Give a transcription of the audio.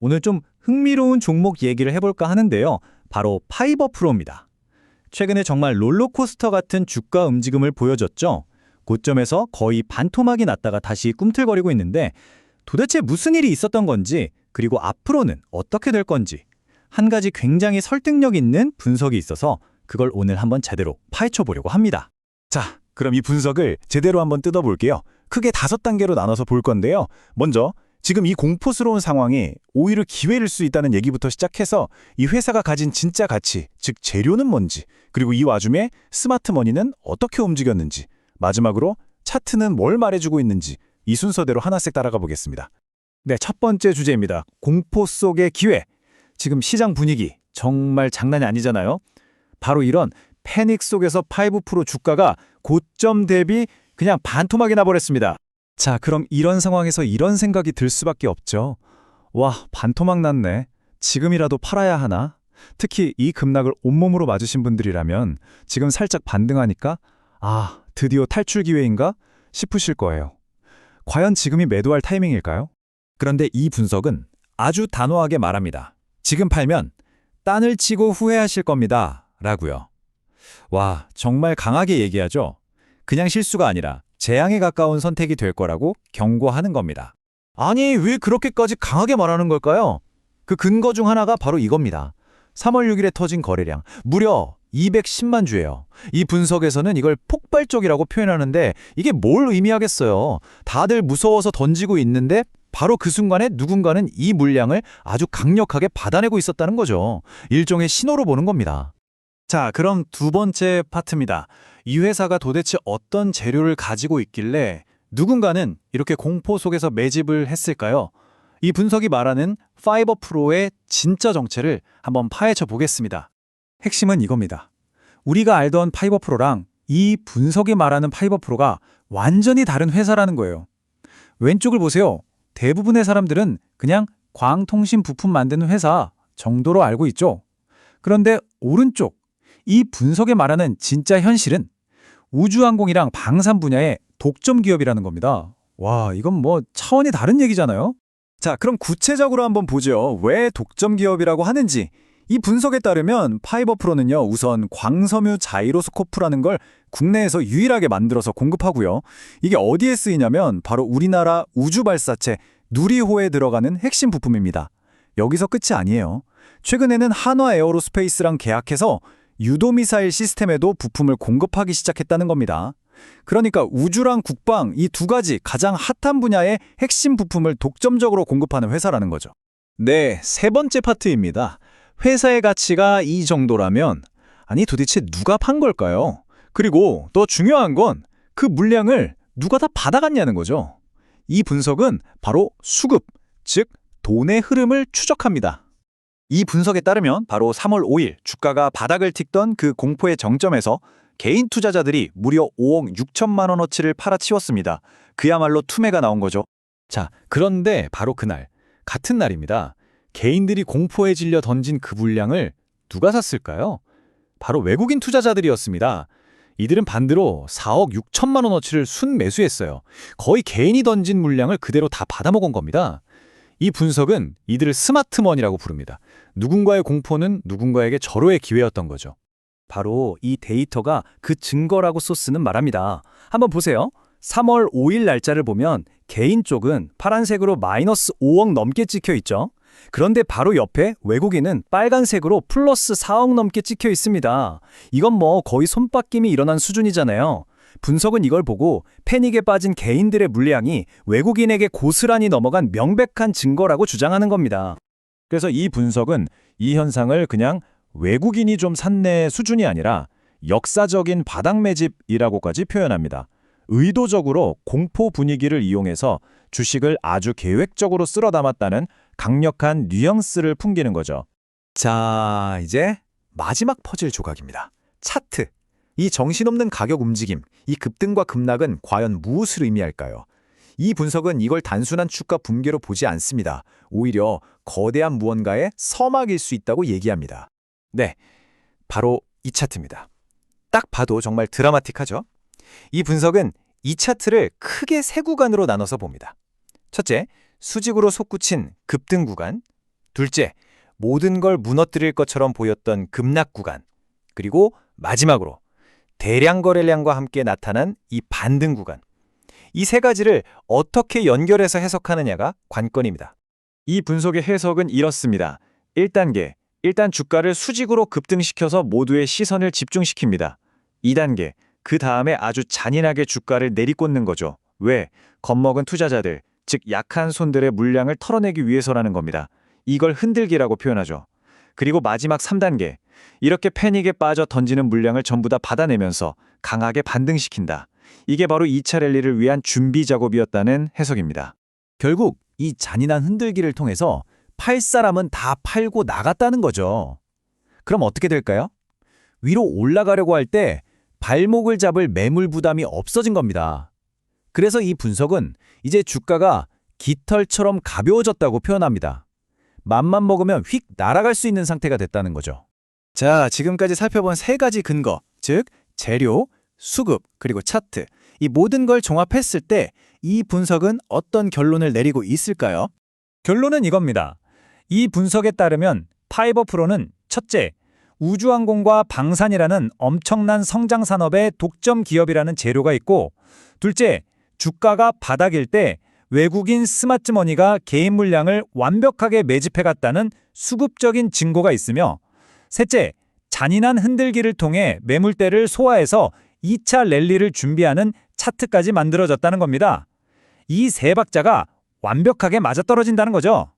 오늘 좀 흥미로운 종목 얘기를 해볼까 하는데요. 바로 파이버 프로입니다. 최근에 정말 롤러코스터 같은 주가 움직임을 보여줬죠. 고점에서 거의 반토막이 났다가 다시 꿈틀거리고 있는데 도대체 무슨 일이 있었던 건지, 그리고 앞으로는 어떻게 될 건지 한 가지 굉장히 설득력 있는 분석이 있어서 그걸 오늘 한번 제대로 파헤쳐 보려고 합니다. 자, 그럼 이 분석을 제대로 한번 뜯어볼게요. 크게 5단계로 나눠서 볼 건데요. 먼저 지금 이 공포스러운 상황이 오히려 기회일 수 있다는 얘기부터 시작해서 이 회사가 가진 진짜 가치, 즉 재료는 뭔지, 그리고 이 와중에 스마트머니는 어떻게 움직였는지, 마지막으로 차트는 뭘 말해주고 있는지 이 순서대로 하나씩 따라가 보겠습니다. 네, 첫 번째 주제입니다. 공포 속의 기회. 지금 시장 분위기 정말 장난이 아니잖아요. 바로 이런 패닉 속에서 파이브 프로 주가가 고점 대비 그냥 반토막이 나버렸습니다. 자, 그럼 이런 상황에서 이런 생각이 들 수밖에 없죠. 와, 반토막 났네. 지금이라도 팔아야 하나? 특히 이 급락을 온몸으로 맞으신 분들이라면 지금 살짝 반등하니까 아, 드디어 탈출 기회인가? 싶으실 거예요. 과연 지금이 매도할 타이밍일까요? 그런데 이 분석은 아주 단호하게 말합니다. 지금 팔면 딴을 치고 후회하실 겁니다. 라고요. 와, 정말 강하게 얘기하죠. 그냥 실수가 아니라 재앙에 가까운 선택이 될 거라고 경고하는 겁니다. 아니, 왜 그렇게까지 강하게 말하는 걸까요? 그 근거 중 하나가 바로 이겁니다. 3월 6일에 터진 거래량, 무려 210만 주예요. 이 분석에서는 이걸 폭발적이라고 표현하는데 이게 뭘 의미하겠어요. 다들 무서워서 던지고 있는데 바로 그 순간에 누군가는 이 물량을 아주 강력하게 받아내고 있었다는 거죠. 일종의 신호로 보는 겁니다. 자, 그럼 두 번째 파트입니다. 이 회사가 도대체 어떤 재료를 가지고 있길래 누군가는 이렇게 공포 속에서 매집을 했을까요? 이 분석이 말하는 파이버 프로의 진짜 정체를 한번 파헤쳐 보겠습니다. 핵심은 이겁니다. 우리가 알던 파이버 프로랑 이 분석이 말하는 파이버 프로가 완전히 다른 회사라는 거예요. 왼쪽을 보세요. 대부분의 사람들은 그냥 광통신 부품 만드는 회사 정도로 알고 있죠. 그런데 오른쪽, 이 분석에 말하는 진짜 현실은 우주항공이랑 방산 분야의 독점 기업이라는 겁니다. 와, 이건 뭐 차원이 다른 얘기잖아요. 자, 그럼 구체적으로 한번 보죠. 왜 독점 기업이라고 하는지. 이 분석에 따르면 파이버 프로는요, 우선 광섬유 자이로스코프라는 걸 국내에서 유일하게 만들어서 공급하고요. 이게 어디에 쓰이냐면 바로 우리나라 우주 발사체 누리호에 들어가는 핵심 부품입니다. 여기서 끝이 아니에요. 최근에는 한화 에어로스페이스랑 계약해서 유도미사일 시스템에도 부품을 공급하기 시작했다는 겁니다. 그러니까 우주랑 국방 이 두 가지 가장 핫한 분야의 핵심 부품을 독점적으로 공급하는 회사라는 거죠. 네, 세 번째 파트입니다. 회사의 가치가 이 정도라면 아니 도대체 누가 판 걸까요? 그리고 더 중요한 건 그 물량을 누가 다 받아갔냐는 거죠. 이 분석은 바로 수급, 즉 돈의 흐름을 추적합니다. 이 분석에 따르면 바로 3월 5일 주가가 바닥을 틱던 그 공포의 정점에서 개인 투자자들이 무려 5억 6천만 원어치를 팔아치웠습니다. 그야말로 투매가 나온 거죠. 자, 그런데 바로 그날, 같은 날입니다. 개인들이 공포에 질려 던진 그 물량을 누가 샀을까요? 바로 외국인 투자자들이었습니다. 이들은 반대로 4억 6천만 원어치를 순매수했어요. 거의 개인이 던진 물량을 그대로 다 받아먹은 겁니다. 이 분석은 이들을 스마트머니라고 부릅니다. 누군가의 공포는 누군가에게 절호의 기회였던 거죠. 바로 이 데이터가 그 증거라고 소스는 말합니다. 한번 보세요. 3월 5일 날짜를 보면 개인 쪽은 파란색으로 마이너스 5억 넘게 찍혀 있죠. 그런데 바로 옆에 외국인은 빨간색으로 플러스 4억 넘게 찍혀 있습니다. 이건 뭐 거의 손바뀜이 일어난 수준이잖아요. 분석은 이걸 보고 패닉에 빠진 개인들의 물량이 외국인에게 고스란히 넘어간 명백한 증거라고 주장하는 겁니다. 그래서 이 분석은 이 현상을 그냥 외국인이 좀 샀네 수준이 아니라 역사적인 바닥 매집이라고까지 표현합니다. 의도적으로 공포 분위기를 이용해서 주식을 아주 계획적으로 쓸어 담았다는 강력한 뉘앙스를 풍기는 거죠. 자, 이제 마지막 퍼즐 조각입니다. 차트. 이 정신없는 가격 움직임, 이 급등과 급락은 과연 무엇을 의미할까요? 이 분석은 이걸 단순한 주가 붕괴로 보지 않습니다. 오히려 거대한 무언가의 서막일 수 있다고 얘기합니다. 네, 바로 이 차트입니다. 딱 봐도 정말 드라마틱하죠? 이 분석은 이 차트를 크게 세 구간으로 나눠서 봅니다. 첫째, 수직으로 솟구친 급등 구간, 둘째, 모든 걸 무너뜨릴 것처럼 보였던 급락 구간. 그리고 마지막으로 대량 거래량과 함께 나타난 이 반등 구간. 이 세 가지를 어떻게 연결해서 해석하느냐가 관건입니다. 이 분석의 해석은 이렇습니다. 1단계, 일단 주가를 수직으로 급등시켜서 모두의 시선을 집중시킵니다. 2단계, 그 다음에 아주 잔인하게 주가를 내리꽂는 거죠. 왜? 겁먹은 투자자들, 즉 약한 손들의 물량을 털어내기 위해서라는 겁니다. 이걸 흔들기라고 표현하죠. 그리고 마지막 3단계, 이렇게 패닉에 빠져 던지는 물량을 전부 다 받아내면서 강하게 반등시킨다. 이게 바로 2차 랠리를 위한 준비 작업이었다는 해석입니다. 결국 이 잔인한 흔들기를 통해서 팔 사람은 다 팔고 나갔다는 거죠. 그럼 어떻게 될까요? 위로 올라가려고 할 때 발목을 잡을 매물 부담이 없어진 겁니다. 그래서 이 분석은 이제 주가가 깃털처럼 가벼워졌다고 표현합니다. 맘만 먹으면 휙 날아갈 수 있는 상태가 됐다는 거죠. 자, 지금까지 살펴본 세 가지 근거, 즉 재료, 수급, 그리고 차트. 이 모든 걸 종합했을 때 이 분석은 어떤 결론을 내리고 있을까요? 결론은 이겁니다. 이 분석에 따르면 파이버프로는 첫째, 우주항공과 방산이라는 엄청난 성장 산업의 독점 기업이라는 재료가 있고, 둘째, 주가가 바닥일 때 외국인 스마트머니가 개인 물량을 완벽하게 매집해갔다는 수급적인 증거가 있으며, 셋째, 잔인한 흔들기를 통해 매물대를 소화해서 2차 랠리를 준비하는 차트까지 만들어졌다는 겁니다. 이 세 박자가 완벽하게 맞아떨어진다는 거죠.